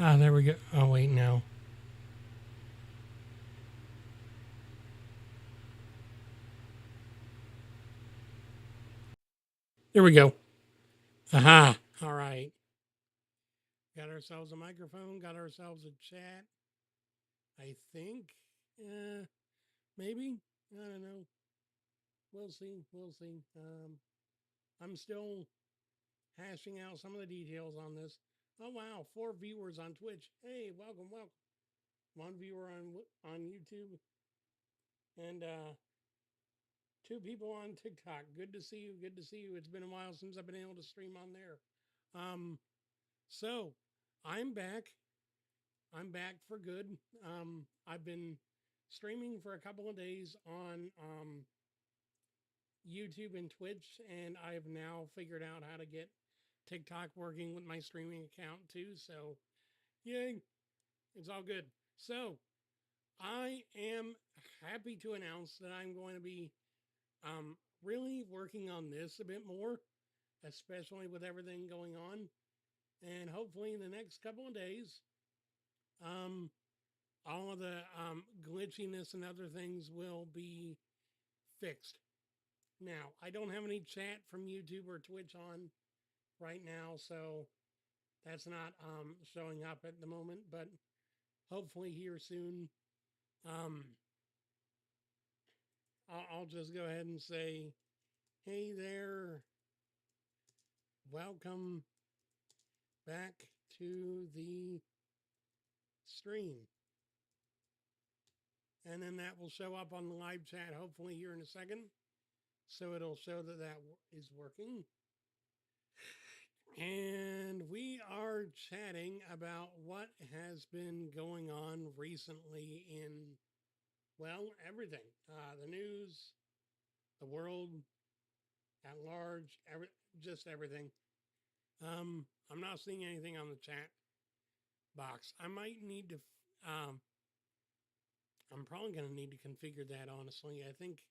Ah, there we go. Oh, wait, no. There we go. Aha. All right. Got ourselves a microphone, got ourselves a chat. I think. Maybe. I don't know. We'll see. We'll see. I'm still hashing out some of the details on this. Oh, wow. 4 viewers on Twitch. Hey, welcome, welcome. 1 viewer on YouTube. And 2 people on TikTok. Good to see you. Good to see you. It's been a while since I've been able to stream on there. Um, so I'm back. I'm back for good. I've been streaming for a couple of days on YouTube and Twitch, and I've now figured out how to get TikTok working with my streaming account too. So, yay, it's all good. So, I am happy to announce that I'm going to be really working on this a bit more, especially with everything going on. And hopefully, in the next couple of days, um, all of the glitchiness and other things will be fixed. Now, I don't have any chat from YouTube or Twitch on right now, so that's not showing up at the moment, but hopefully here soon. Um, I'll just go ahead and say, hey there, welcome back to the stream. And then that will show up on the live chat hopefully here in a second. So it'll show that that is working. And we are chatting about what has been going on recently in, well, everything. The news, the world at large, just everything. I'm not seeing anything on the chat box. I might need to, I'm probably going to need to configure that, honestly. I think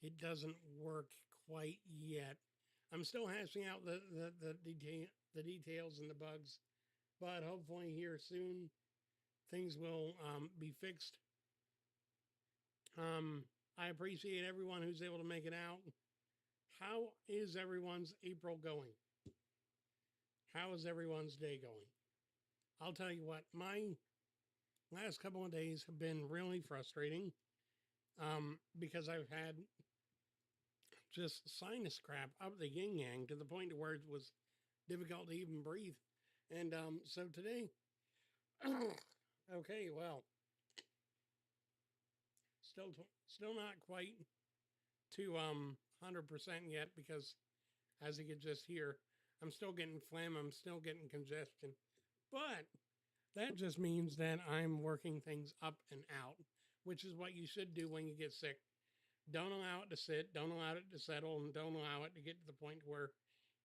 it doesn't work quite yet. I'm still hashing out the details and the bugs, but hopefully here soon things will be fixed. I appreciate everyone who's able to make it out. How is everyone's April going? How is everyone's day going? I'll tell you what, my last couple of days have been really frustrating because I've had just sinus crap up the yin yang to the point where it was difficult to even breathe. And so today, okay, well, still not quite to 100% yet because as you could just hear, I'm still getting phlegm, I'm still getting congestion. But that just means that I'm working things up and out, which is what you should do when you get sick. Don't allow it to sit, don't allow it to settle, and don't allow it to get to the point where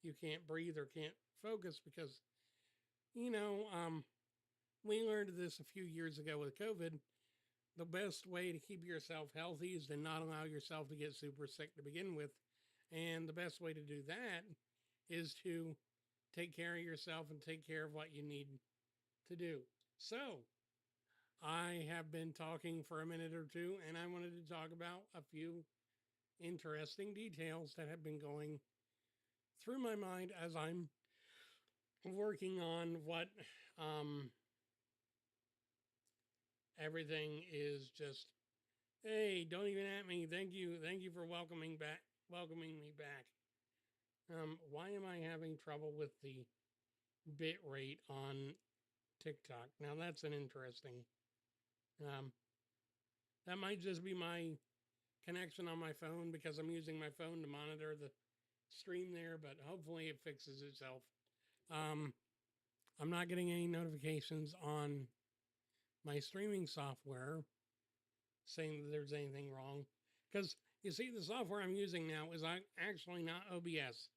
you can't breathe or can't focus because, you know, we learned this a few years ago with COVID. The best way to keep yourself healthy is to not allow yourself to get super sick to begin with. And the best way to do that is to take care of yourself and take care of what you need to do. So, I have been talking for a minute or two, and I wanted to talk about a few interesting details that have been going through my mind as I'm working on what everything is just. Hey, don't even at me. Thank you for welcoming me back. Why am I having trouble with the bit rate on TikTok? Now that's an interesting. Um, that might just be my connection on my phone because I'm using my phone to monitor the stream there, but hopefully it fixes itself. Um, I'm not getting any notifications on my streaming software saying that there's anything wrong. Because you see, the software I'm using now is actually not OBS.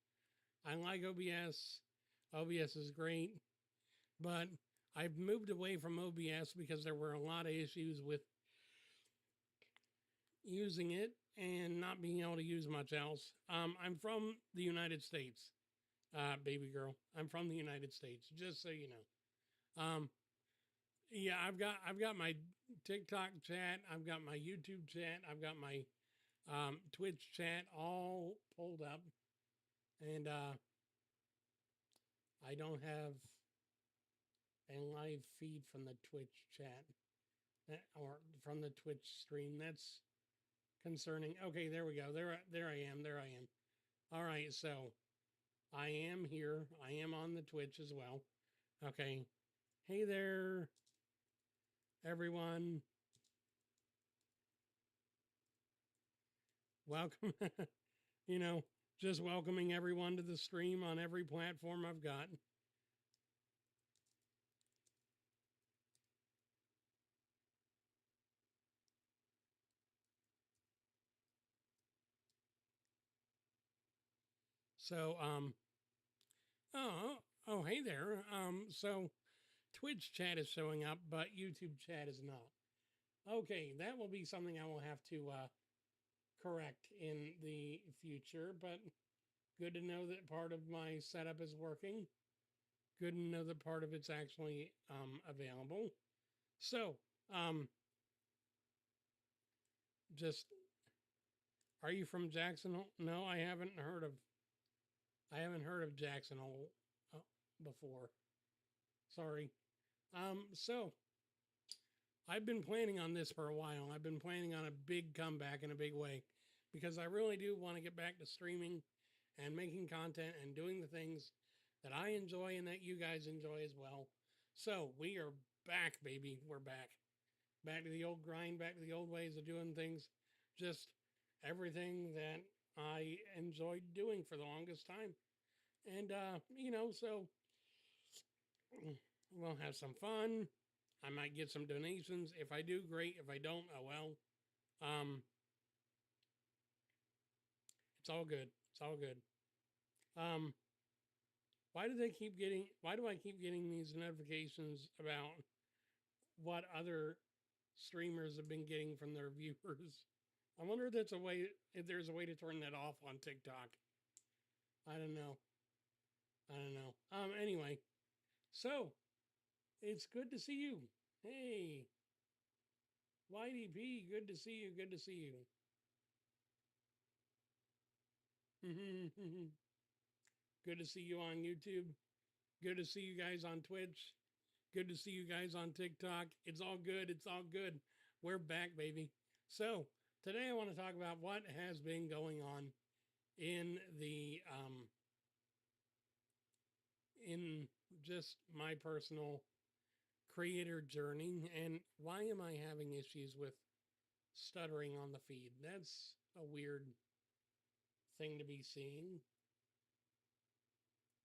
I like OBS. OBS is great, but I've moved away from OBS because there were a lot of issues with using it and not being able to use much else. I'm from the United States, baby girl. I'm from the United States, just so you know. Yeah, I've got my TikTok chat, I've got my YouTube chat, I've got my Twitch chat all pulled up, and I don't have a live feed from the Twitch chat or from the Twitch stream. That's concerning. Okay, there we go. There I am. There I am. All right, so I am here. I am on the Twitch as well. Okay. Hey there, everyone. Welcome. you know, just welcoming everyone to the stream on every platform I've got. So, oh, oh, hey there. So Twitch chat is showing up, but YouTube chat is not. Okay, that will be something I will have to correct in the future, but good to know that part of my setup is working. Good to know that part of it's actually available. So, um, just are you from Jackson Hole? No, I haven't heard of. I haven't heard of Jackson Hole before. Sorry. So I've been planning on this for a while. I've been planning on a big comeback in a big way because I really do want to get back to streaming and making content and doing the things that I enjoy and that you guys enjoy as well. So we are back, baby. We're back. Back to the old grind, back to the old ways of doing things. Just everything that I enjoyed doing for the longest time. And, so we'll have some fun. I might get some donations. If I do, great. If I don't, oh well. Um, it's all good. It's all good. Um, why do I keep getting these notifications about what other streamers have been getting from their viewers? I wonder if there's a way to turn that off on TikTok. I don't know. I don't know. Anyway, so it's good to see you. Hey, YDP, good to see you. Good to see you. Good to see you on YouTube. Good to see you guys on Twitch. Good to see you guys on TikTok. It's all good. It's all good. We're back, baby. So today I want to talk about what has been going on in the in just my personal creator journey and why am I having issues with stuttering on the feed. That's a weird thing to be seeing.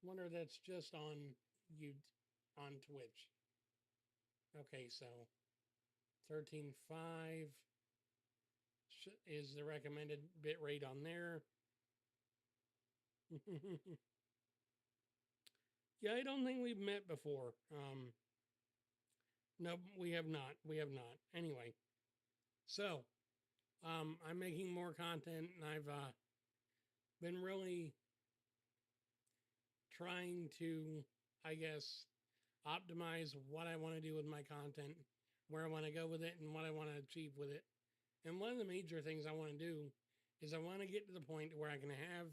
Wonder that's just on you on Twitch. Okay, so 13.5 is the recommended bit rate on there. Yeah, I don't think we've met before. No, we have not. We have not. Anyway, so I'm making more content, and I've been really trying to, I guess, optimize what I want to do with my content, where I want to go with it, and what I want to achieve with it. And one of the major things I want to do is I want to get to the point where I can have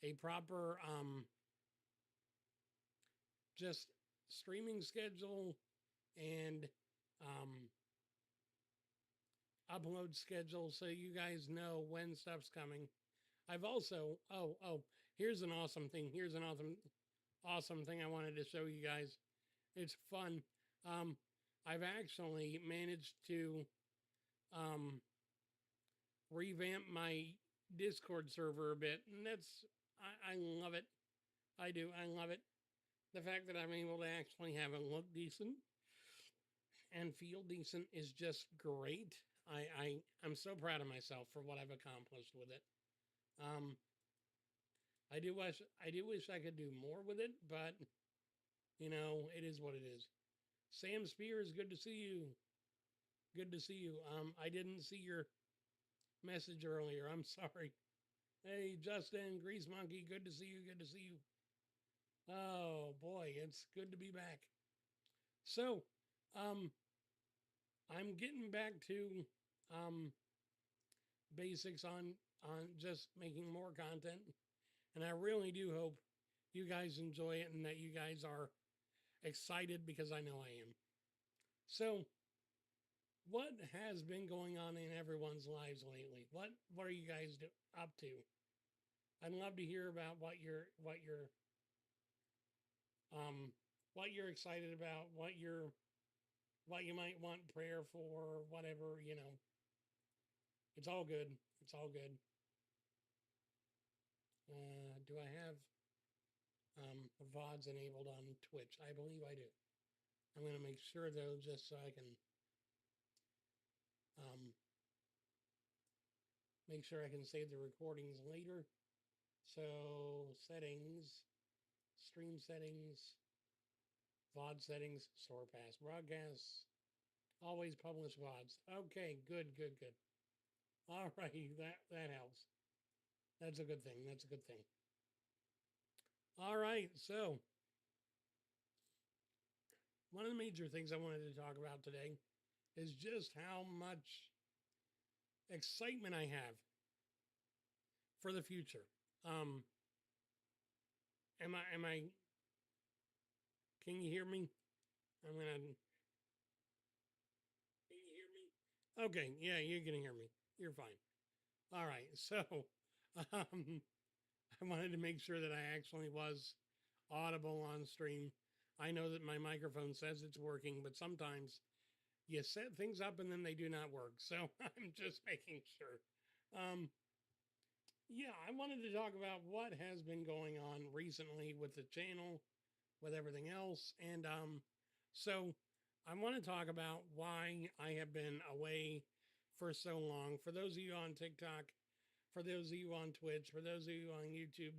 a proper just streaming schedule and upload schedule so you guys know when stuff's coming. I've also here's an awesome thing. Here's an awesome thing I wanted to show you guys. It's fun. I've actually managed to revamp my Discord server a bit, and I love it. I do. I love it. The fact that I'm able to actually have it look decent and feel decent is just great. I'm so proud of myself for what I've accomplished with it. Um, I do wish I could do more with it, but it is what it is. Sam Spears, good to see you. Good to see you. I didn't see your message earlier. I'm sorry. Hey, Justin, Grease Monkey, good to see you. Good to see you. Oh boy, it's good to be back. So, Um, I'm getting back to basics on just making more content, and I really do hope you guys enjoy it and that you guys are excited because I know I am. So, what has been going on in everyone's lives lately? What are you guys up to? I'd love to hear about um what you're excited about, what you might want prayer for, whatever, you know. It's all good. It's all good. Do I have VODs enabled on Twitch? I believe I do. I'm going to make sure, though, just so I can um, make sure I can save the recordings later. So, settings, stream settings, VOD settings, store pass broadcasts, always publish VODs. Okay, good, good, good. All right, that helps. That's a good thing. That's a good thing. All right, so one of the major things I wanted to talk about today is just how much excitement I have for the future. Um, am I? Can you hear me? I'm gonna. Can you hear me? Okay, yeah, you can hear me. You're fine. All right, so I wanted to make sure that I actually was audible on stream. I know that my microphone says it's working, but sometimes you set things up and then they do not work. So I'm just making sure. Um, yeah, I wanted to talk about what has been going on recently with the channel, with everything else. And so I want to talk about why I have been away for so long. For those of you on TikTok, for those of you on Twitch, for those of you on YouTube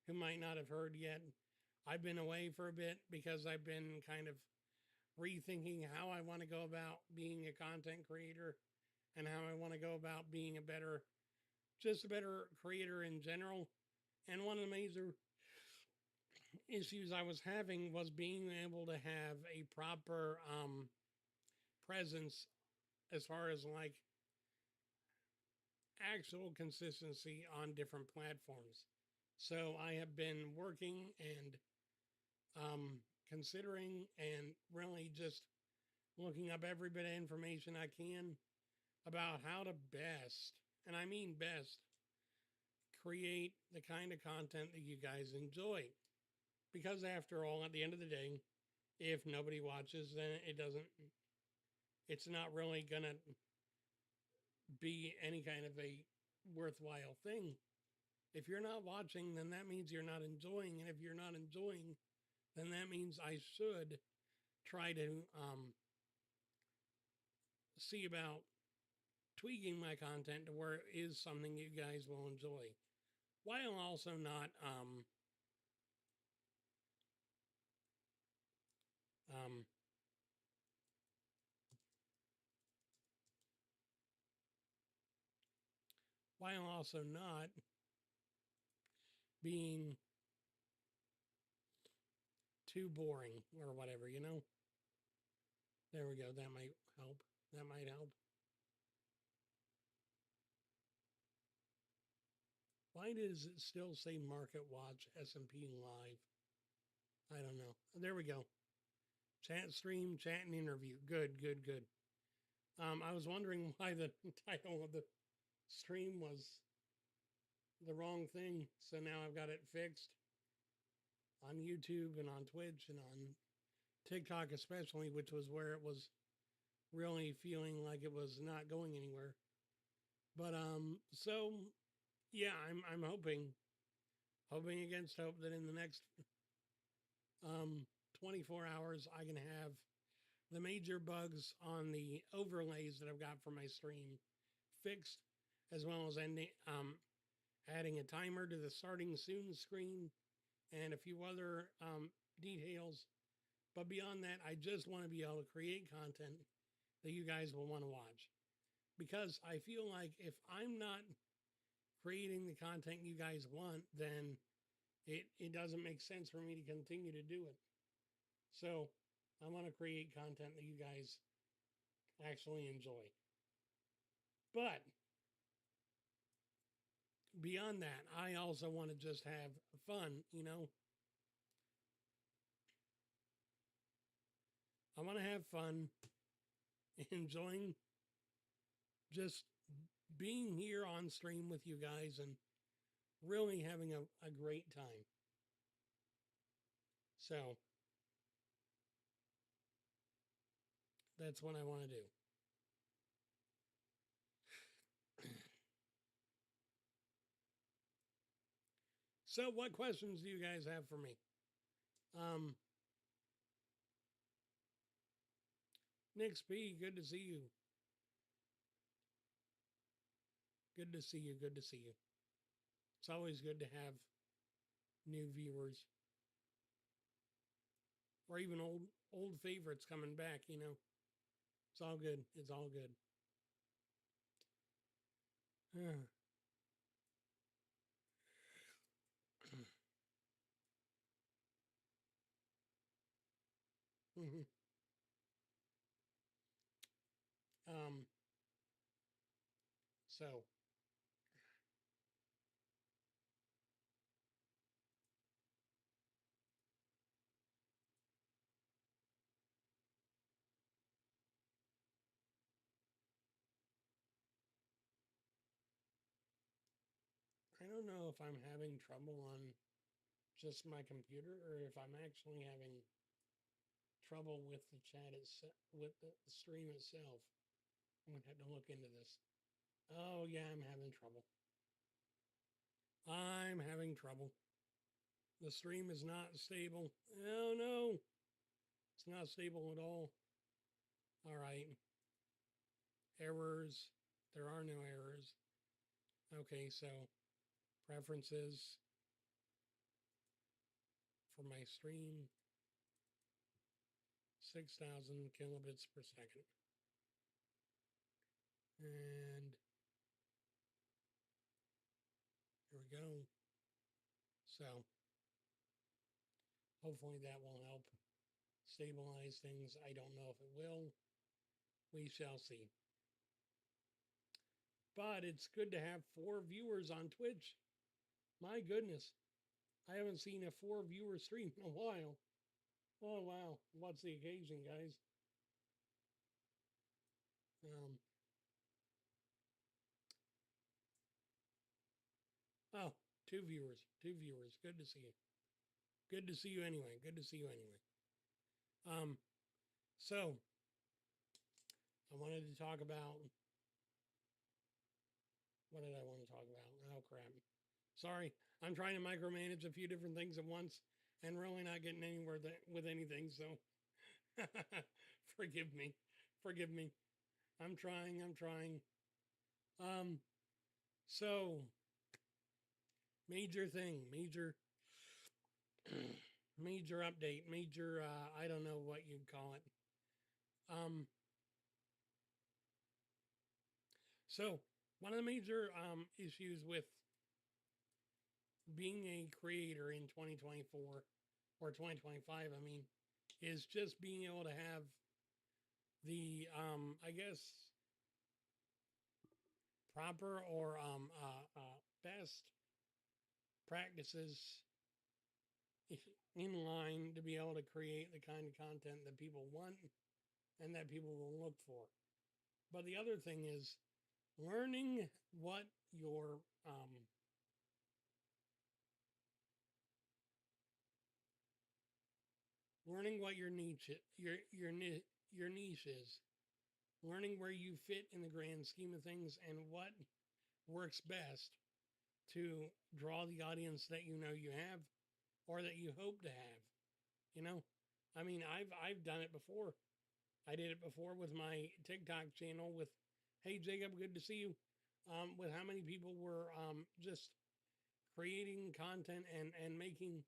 who might not have heard yet, I've been away for a bit because I've been kind of rethinking how I want to go about being a content creator and how I want to go about being just a better creator in general. And one of the major issues I was having was being able to have a proper presence as far as like actual consistency on different platforms. So I have been working and considering and really just looking up every bit of information I can about how to best, and I mean best, create the kind of content that you guys enjoy. Because after all, at the end of the day, if nobody watches, then it's not really going to be any kind of a worthwhile thing. If you're not watching, then that means you're not enjoying. And if you're not enjoying, then that means I should try to see about tweaking my content to where it is something you guys will enjoy, while also not um, while also not being too boring or whatever, you know? There we go. That might help. That might help. Why does it still say Market Watch S&P Live? I don't know. There we go. Chat stream, chat and interview. Good, good, good. I was wondering why the title of the stream was the wrong thing. So now I've got it fixed on YouTube and on Twitch and on TikTok especially, which was where it was really feeling like it was not going anywhere. But so yeah, I'm hoping against hope that in the next 24 hours I can have the major bugs on the overlays that I've got for my stream fixed, as well as adding a timer to the starting soon screen and a few other details. But beyond that, I just want to be able to create content that you guys will want to watch. Because I feel like if I'm not creating the content you guys want, then it doesn't make sense for me to continue to do it. So I want to create content that you guys actually enjoy. But beyond that, I also want to just have fun, you know. I want to have fun, enjoying just being here on stream with you guys and really having a great time. So that's what I want to do. So what questions do you guys have for me? Nick P, good to see you. Good to see you. Good to see you. It's always good to have new viewers or even old favorites coming back, you know. It's all good. It's all good. um, so I don't know if I'm having trouble on just my computer or if I'm actually having trouble with the chat itself, with the stream itself. I'm gonna have to look into this. Oh yeah, I'm having trouble. I'm having trouble. The stream is not stable. Oh no, it's not stable at all. All right. Errors. There are no errors. Okay, so preferences for my stream, 6,000 kilobits per second. And here we go. So hopefully that will help stabilize things. I don't know if it will. We shall see. But it's good to have 4 viewers on Twitch. My goodness. I haven't seen a 4-viewer stream in a while. Oh, wow. What's the occasion, guys? Oh, 2 viewers. 2 viewers. Good to see you. Good to see you anyway. Good to see you anyway. So I wanted to talk about, what did I want to talk about? Oh, crap. Sorry. I'm trying to micromanage a few different things at once and really not getting anywhere with anything. So forgive me. Forgive me. I'm trying. So major thing, major update, major, I don't know what you'd call it. So one of the major issues with being a creator in 2024 or 2025, I mean, is just being able to have the, I guess, proper or best practices in line to be able to create the kind of content that people want and that people will look for. But the other thing is learning what your niche your niche is, learning where you fit in the grand scheme of things and what works best to draw the audience that you know you have or that you hope to have. You know, I mean, I've done it before. I did it before with my TikTok channel with, hey Jacob, good to see you. With how many people were just creating content and making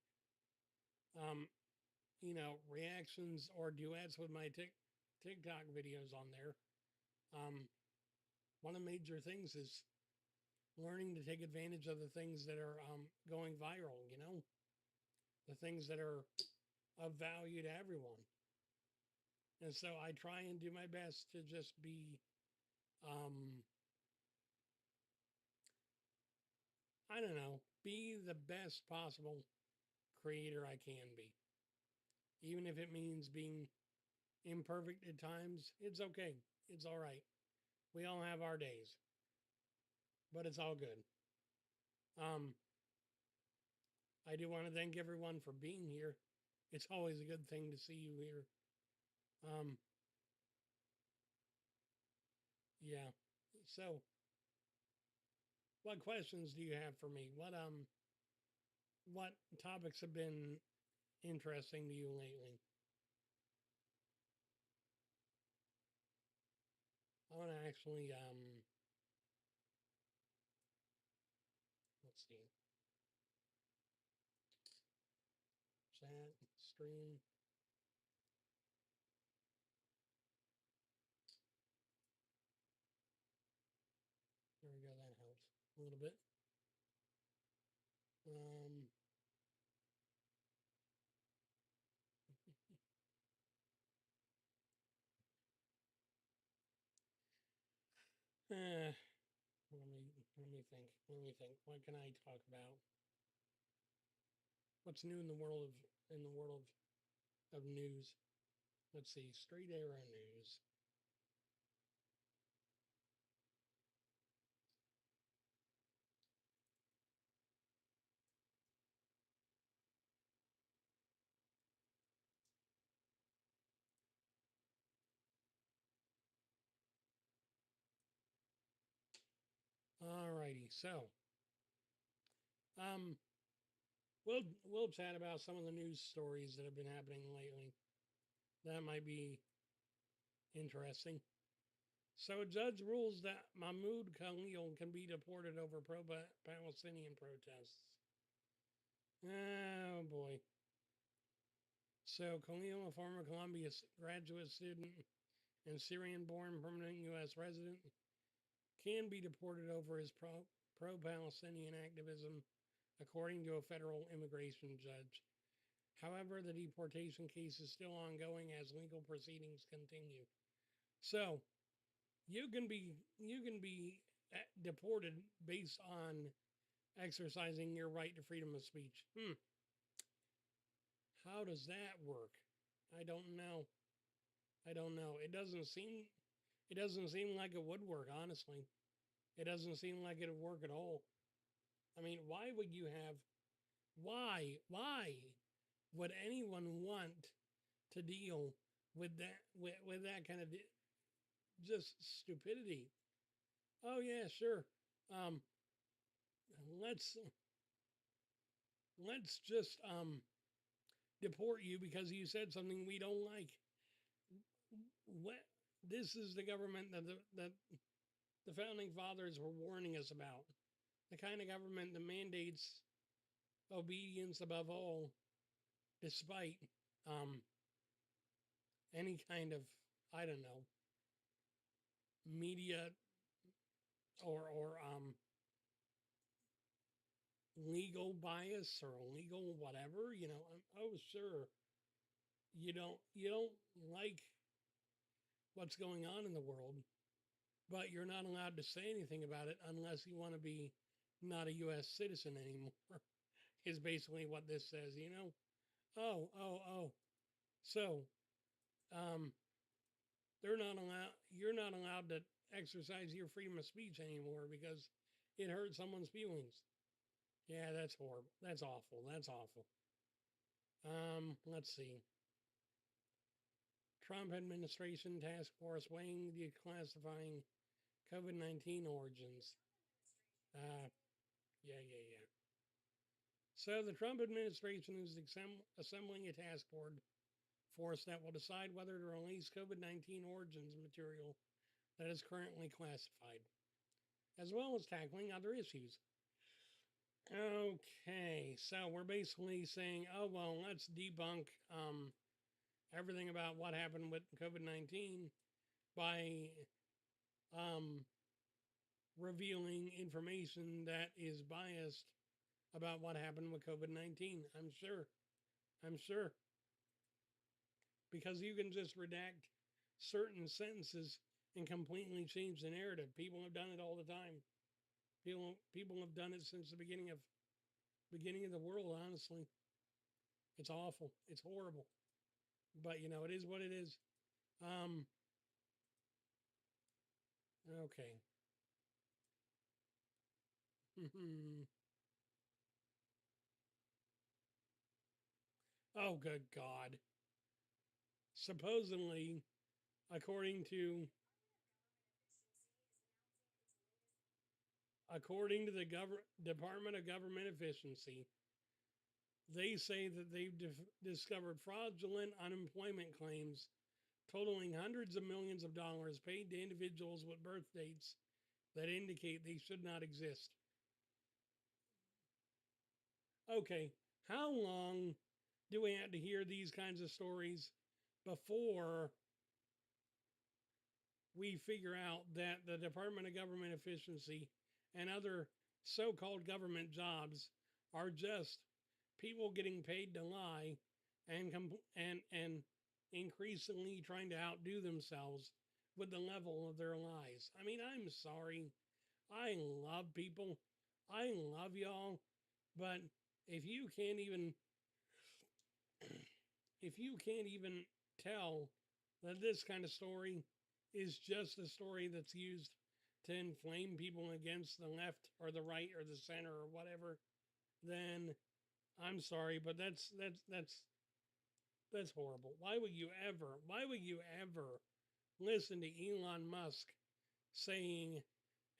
you know, reactions or duets with my TikTok videos on there. One of the major things is learning to take advantage of the things that are going viral, you know, the things that are of value to everyone. And so I try and do my best to just be, I don't know, be the best possible creator I can be. Even if it means being imperfect at times, it's okay. It's all right. We all have our days, but it's all good. Um, I do want to thank everyone for being here. It's always a good thing to see you here. Um, yeah. So, what questions do you have for me? What topics have been interesting to you lately? I want to actually let's see, chat, stream. There we go. That helps a little bit. Um, let me think. Let me think. What can I talk about? What's new in the world of news? Let's see. Straight arrow news. Alrighty. So, um, we'll chat about some of the news stories that have been happening lately. That might be interesting. So, a judge rules that Mahmoud Khalil can be deported over pro-Palestinian protests. Oh boy. So, Khalil, a former Columbia graduate student and Syrian-born permanent U.S. resident, can be deported over his pro-Palestinian activism, according to a federal immigration judge. However, the deportation case is still ongoing as legal proceedings continue. So, you can be deported based on exercising your right to freedom of speech. How does that work? I don't know. I don't know. It doesn't seem like it would work, honestly. It doesn't seem like it would work at all. I mean, why would anyone want to deal with that kind of just stupidity? Oh yeah, sure. Um, let's let's just deport you because you said something we don't like. What? This is the government that the founding fathers were warning us about. The kind of government that mandates obedience above all, despite um, any kind of, I don't know, media or legal bias or legal whatever. Oh sure, you don't like what's going on in the world, but you're not allowed to say anything about it unless you want to be not a U.S. citizen anymore. Is basically what this says. Oh. So, um, they're not allowed. You're not allowed to exercise your freedom of speech anymore because it hurt someone's feelings. Yeah, that's horrible. That's awful. That's awful. Let's see. Trump administration task force weighing declassifying COVID-19 origins. Uh, yeah. So the Trump administration is assembling a task force that will decide whether to release COVID-19 origins material that is currently classified, as well as tackling other issues. Okay, so we're basically saying, oh, well, let's debunk everything about what happened with COVID-19 by um, revealing information that is biased about what happened with COVID-19. I'm sure. because you can just redact certain sentences and completely change the narrative. People have done it all the time. People have done it since the beginning of the world, honestly. It's awful. It's horrible. But it is what it is. Um okay. Oh, good God. Supposedly, according to the Department of Government Efficiency, they say that they've discovered fraudulent unemployment claims totaling hundreds of millions of dollars paid to individuals with birth dates that indicate they should not exist. Okay, how long do we have to hear these kinds of stories before we figure out that the Department of Government Efficiency and other so-called government jobs are just people getting paid to lie and increasingly trying to outdo themselves with the level of their lies? I mean, I'm sorry. I love people. I love y'all. But if you can't even tell that this kind of story is just a story that's used to inflame people against the left or the right or the center or whatever, then I'm sorry, but that's horrible. Why would you ever listen to Elon Musk saying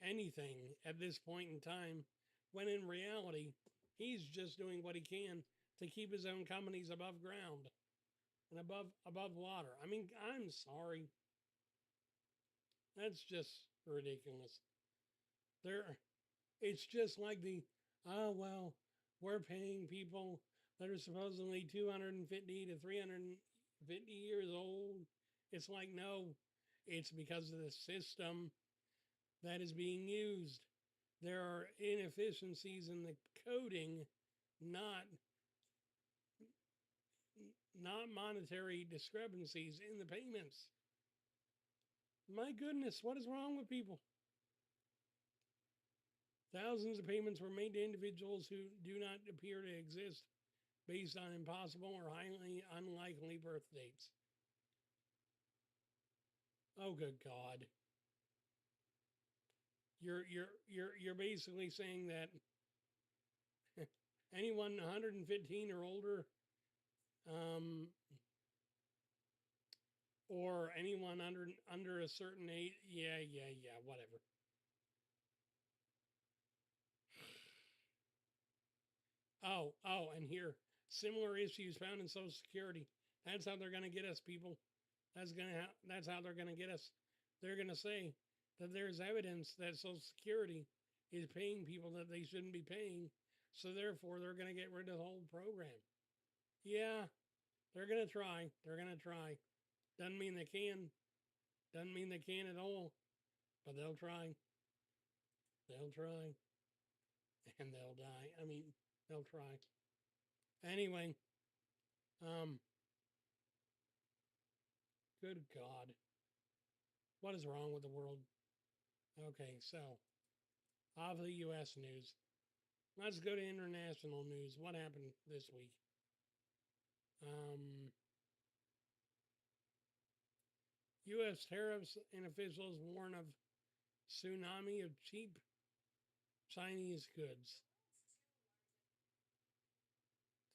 anything at this point in time when in reality he's just doing what he can to keep his own companies above ground and above water? I mean, I'm sorry. That's just ridiculous. It's just like oh well, we're paying people that are supposedly 250 to 350 years old. It's like, no, it's because of the system that is being used. There are inefficiencies in the coding, not monetary discrepancies in the payments. My goodness, what is wrong with people? Thousands of payments were made to individuals who do not appear to exist based on impossible or highly unlikely birth dates. Oh, good God. You're basically saying that anyone 115 or older, or anyone under a certain age, yeah, whatever. And here, similar issues found in Social Security. That's how they're going to get us, people. That's how they're going to get us. They're going to say that there's evidence that Social Security is paying people that they shouldn't be paying, so therefore they're going to get rid of the whole program. Yeah, they're going to try. They're going to try. Doesn't mean they can. Doesn't mean they can at all. But they'll try. They'll try. And they'll die. I mean, they'll try. Anyway, good God. What is wrong with the world? Okay, so off the U.S. news. Let's go to international news. What happened this week? U.S. tariffs and officials warn of tsunami of cheap Chinese goods.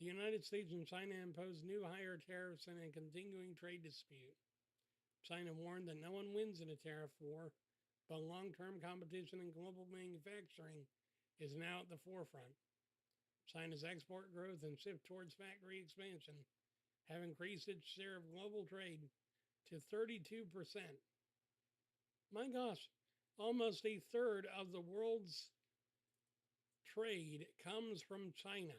The United States and China imposed new higher tariffs in a continuing trade dispute. China warned that no one wins in a tariff war, but long-term competition in global manufacturing is now at the forefront. China's export growth and shift towards factory expansion have increased its share of global trade to 32%. My gosh, almost a third of the world's trade comes from China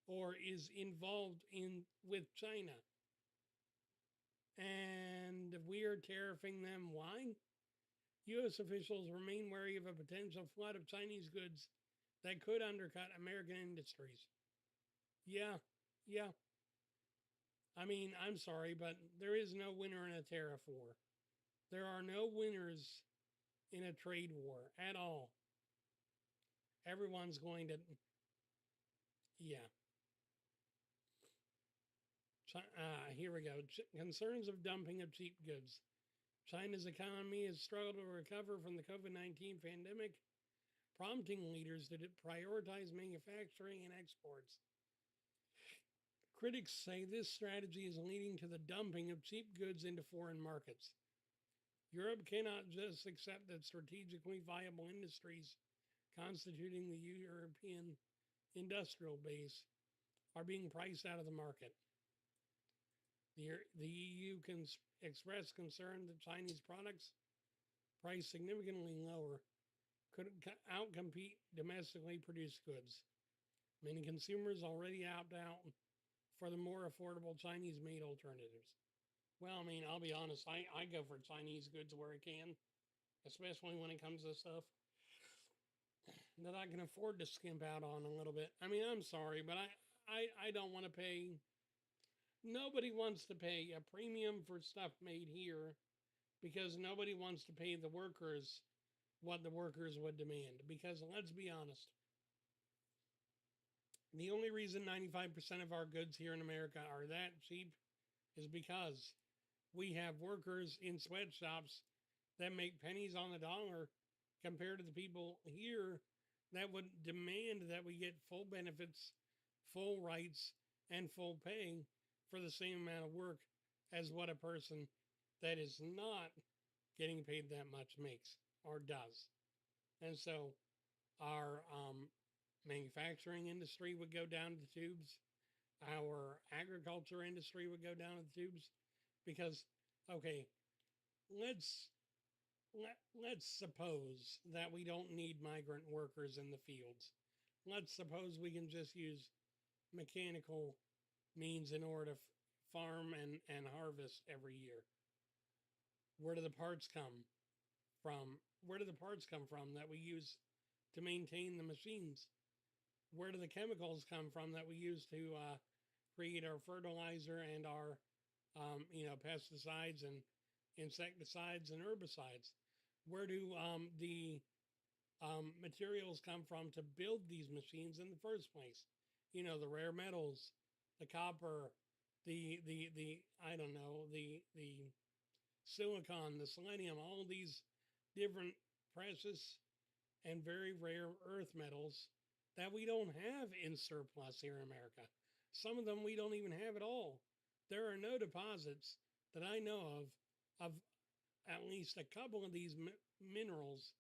or is involved with China. And we are tariffing them. Why? U.S. officials remain wary of a potential flood of Chinese goods that could undercut American industries. Yeah. I mean, I'm sorry, but there is no winner in a tariff war. There are no winners in a trade war at all. Everyone's going to, yeah. Here we go. Concerns of dumping of cheap goods. China's economy has struggled to recover from the COVID-19 pandemic, prompting leaders to prioritize manufacturing and exports. Critics say this strategy is leading to the dumping of cheap goods into foreign markets. Europe cannot just accept that strategically viable industries constituting the European industrial base are being priced out of the market. The EU can express concern that Chinese products priced significantly lower could outcompete domestically produced goods. Many consumers already opt out for the more affordable Chinese-made alternatives. Well, I mean, I'll be honest, I go for Chinese goods where I can, especially when it comes to stuff that I can afford to skimp out on a little bit. I mean, I'm sorry, but I don't want to pay. Nobody wants to pay a premium for stuff made here because nobody wants to pay the workers what the workers would demand. Because let's be honest, the only reason 95% of our goods here in America are that cheap is because we have workers in sweatshops that make pennies on the dollar compared to the people here that would demand that we get full benefits, full rights, and full pay for the same amount of work as what a person that is not getting paid that much makes or does. And so our manufacturing industry would go down the tubes. Our agriculture industry would go down the tubes because, okay, let's suppose that we don't need migrant workers in the fields. Let's suppose we can just use mechanical means in order to farm and harvest every year. Where do the parts come from? Where do the parts come from that we use to maintain the machines? Where do the chemicals come from that we use to create our fertilizer and our pesticides and insecticides and herbicides? Where do the materials come from to build these machines in the first place? You know, the rare metals, the copper, the I don't know, the silicon, the selenium, all these different precious and very rare earth metals that we don't have in surplus here in America. Some of them we don't even have at all. There are no deposits that I know of at least a couple of these minerals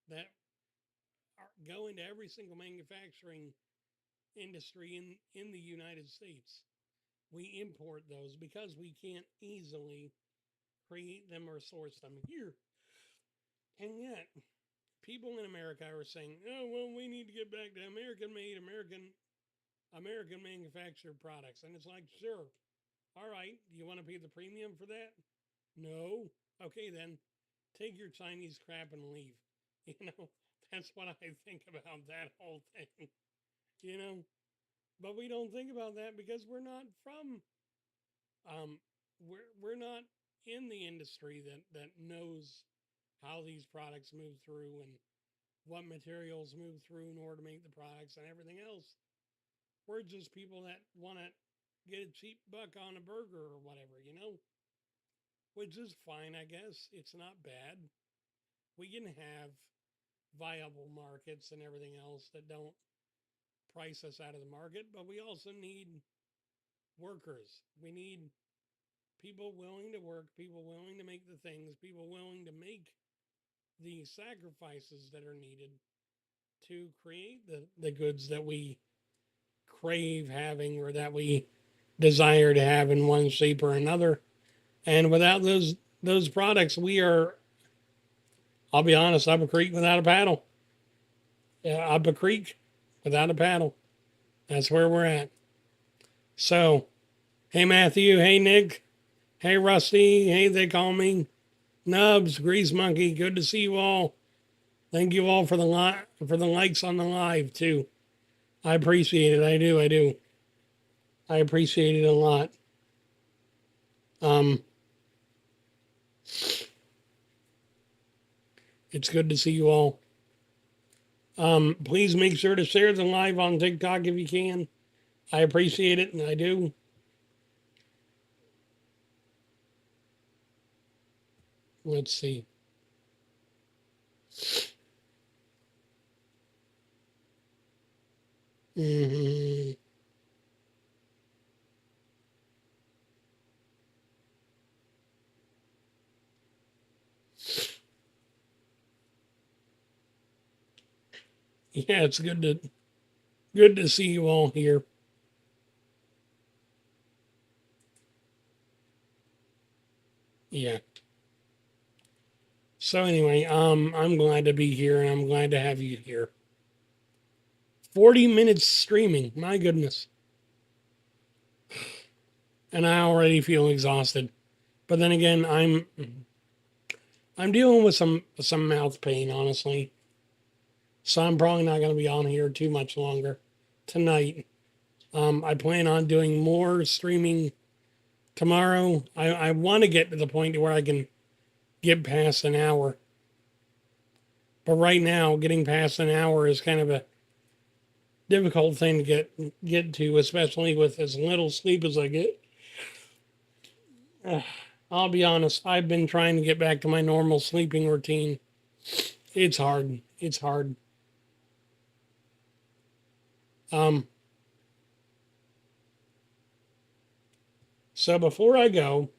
that go into every single manufacturing industry in the United States. We import those because we can't easily create them or source them here. And yet, people in America are saying, oh, well, we need to get back to American-made, American manufactured products. And it's like, sure. All right, do you want to pay the premium for that? No. Okay, then take your Chinese crap and leave. You know, that's what I think about that whole thing. You know, but we don't think about that because we're not from, we're not in the industry that knows how these products move through and what materials move through in order to make the products and everything else. We're just people that want to get a cheap buck on a burger or whatever, you know, which is fine, I guess. It's not bad. We can have viable markets and everything else that don't price us out of the market, but we also need workers. We need people willing to work, people willing to make the things, people willing to make the sacrifices that are needed to create the goods that we crave having or that we desire to have in one shape or another. And without those products, we are, I'll be honest, up a creek without a paddle. Yeah, up a creek without a paddle. That's where we're at. So, hey Matthew, hey Nick, hey Rusty, hey they call me Nubs, Grease Monkey. Good to see you all. Thank you all for the likes on the live too. I appreciate it. I do. I appreciate it a lot. It's good to see you all. Please make sure to share the live on TikTok if you can. I appreciate it, and I do. Let's see. Mm-hmm. Yeah, it's good to see you all here. Yeah. So anyway, I'm glad to be here, and I'm glad to have you here. 40 minutes streaming. My goodness. And I already feel exhausted. But then again, I'm dealing with some mouth pain, honestly. So I'm probably not going to be on here too much longer tonight. I plan on doing more streaming tomorrow. I want to get to the point where I can get past an hour. But right now, getting past an hour is kind of a difficult thing to get to, especially with as little sleep as I get. I'll be honest, I've been trying to get back to my normal sleeping routine. It's hard. It's hard. So before I go,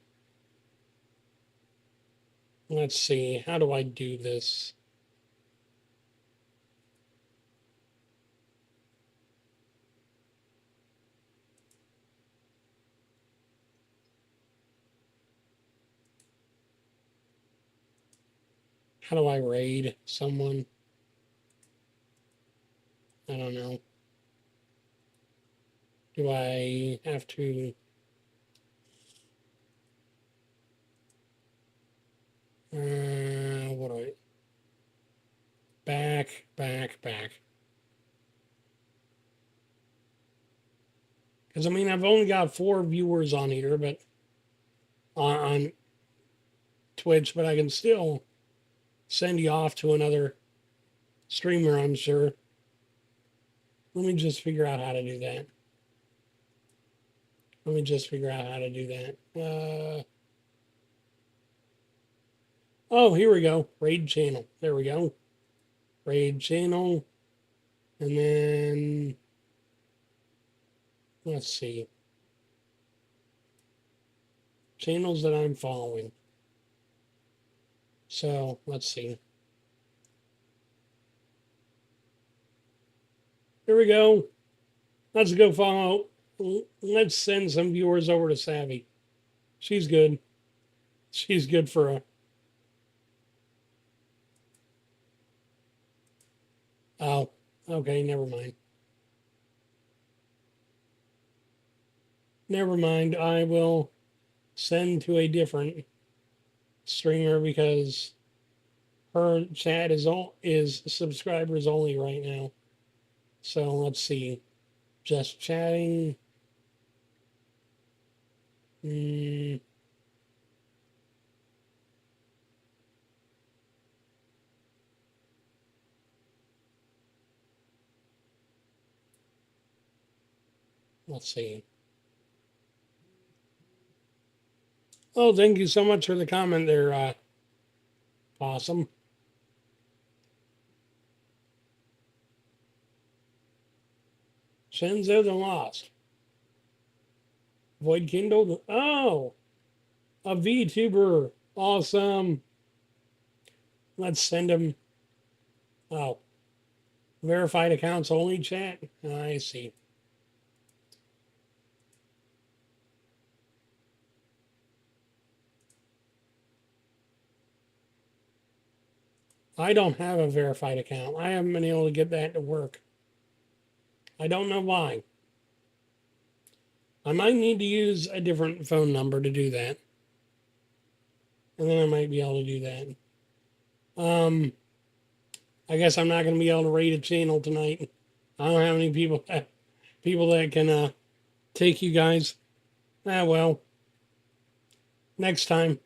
let's see, how do I do this? How do I raid someone? I don't know. Do I have to? What do I? Back. Because I mean, I've only got 4 viewers on here, but on Twitch, but I can still send you off to another streamer, I'm sure. Let me just figure out how to do that. Oh, here we go. Raid channel. There we go. Raid channel. And then, let's see. Channels that I'm following. So, let's see. Here we go. Let's go follow. Let's send some viewers over to Savvy. She's good. She's good for a. Oh, okay, never mind. Never mind. I will send to a different streamer because her chat is subscribers only right now. So let's see. Just chatting. Let's see. Oh, thank you so much for the comment there, Possum. Shenzo the Lost. Void Kindle. Oh, a VTuber. Awesome. Let's send him. Oh, verified accounts only chat. I see. I don't have a verified account. I haven't been able to get that to work. I don't know why. I might need to use a different phone number to do that. And then I might be able to do that. I guess I'm not going to be able to raid a channel tonight. I don't have any people that can take you guys. Ah, well. next time.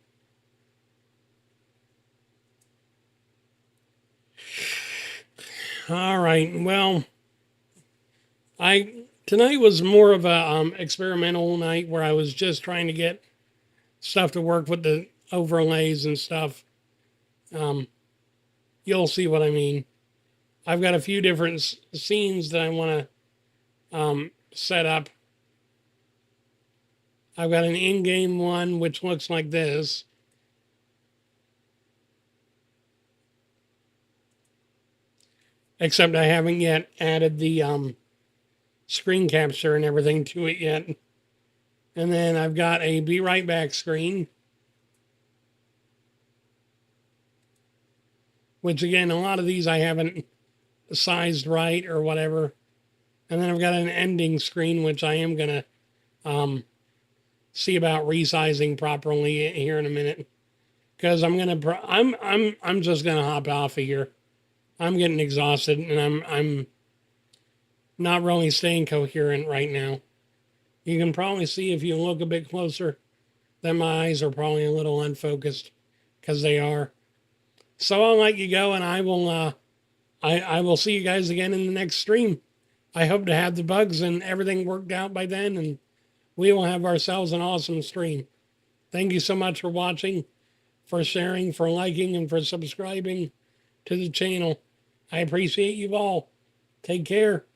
All right. Well, tonight was more of a experimental night where I was just trying to get stuff to work with the overlays and stuff. Um, you'll see what I mean. I've got a few different scenes that I want to set up. I've got an in-game one which looks like this. Except I haven't yet added the screen capture and everything to it yet. And then I've got a be right back screen. Which again, a lot of these I haven't sized right or whatever. And then I've got an ending screen, which I am going to see about resizing properly here in a minute. Because I'm just gonna hop off of here. I'm getting exhausted and I'm not really staying coherent right now. You can probably see if you look a bit closer that my eyes are probably a little unfocused because they are. So I'll let you go and I will see you guys again in the next stream. I hope to have the bugs and everything worked out by then and we will have ourselves an awesome stream. Thank you so much for watching, for sharing, for liking, and for subscribing to the channel. I appreciate you all. Take care.